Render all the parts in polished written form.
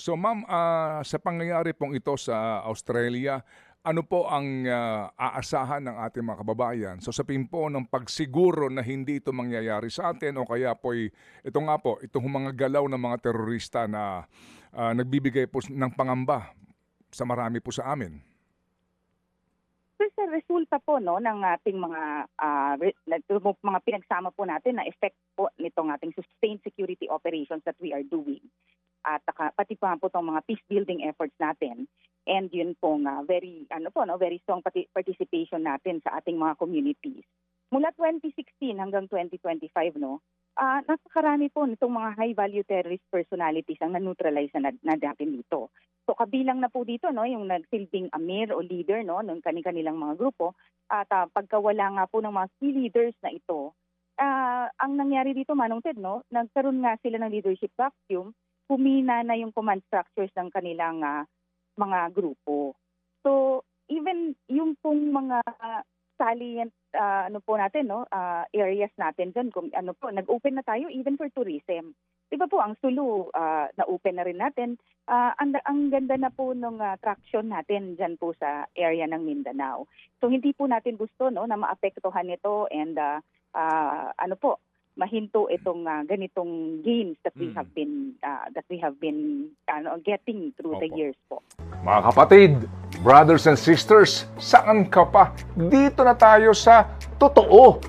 So ma'am, sa pangyayari pong ito sa Australia, ano po ang aasahan ng ating mga kababayan? So sabihin po ng pagsiguro na hindi ito mangyayari sa atin o kaya po'y ito nga po, itong mga galaw ng mga terorista na nagbibigay po ng pangamba sa marami po sa amin. So, sa resulta po no ng ating mga pinagsama po natin na effect po nitong ating sustained security operations that we are doing at pati pa po itong mga peace building efforts natin, and yun pong very strong participation natin sa ating mga communities. Mula 2016 hanggang 2025 napakarami po nitong mga high value terrorist personalities ang na-neutralize na natin dito. So kabilang na po dito yung nagsilbing amir o leader ng kanilang mga grupo, at pagkawala nga po ng mga key leaders na ito, ang nangyari dito, Manong Ted, nagkaroon nga sila ng leadership vacuum, humina na yung command structures ng kanilang mga grupo. So even yung pong mga salient areas natin dyan, nag-open na tayo even for tourism. Diba po, ang Sulu, na-open na rin natin. Ang ganda na po ng traction natin dyan po sa area ng Mindanao. So hindi po natin gusto na maapektuhan ito and mahinto itong ganitong gains that we have been getting through the years po. Mga kapatid, brothers and sisters, saan ka pa? Dito na tayo sa totoo.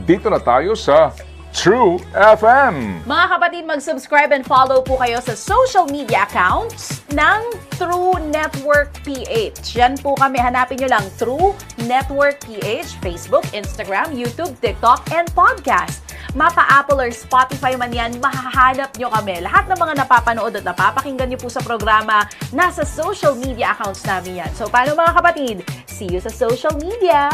Dito na tayo sa True FM. Mga kapatid, mag-subscribe and follow po kayo sa social media accounts ng True Network PH. Yan po kami, hanapin nyo lang True Network PH, Facebook, Instagram, YouTube, TikTok, and podcast. Mapa Apple or Spotify man yan, mahahanap nyo kami. Lahat ng mga napapanood at napapakinggan nyo po sa programa, nasa social media accounts namin yan. So paano mga kapatid? See you sa social media!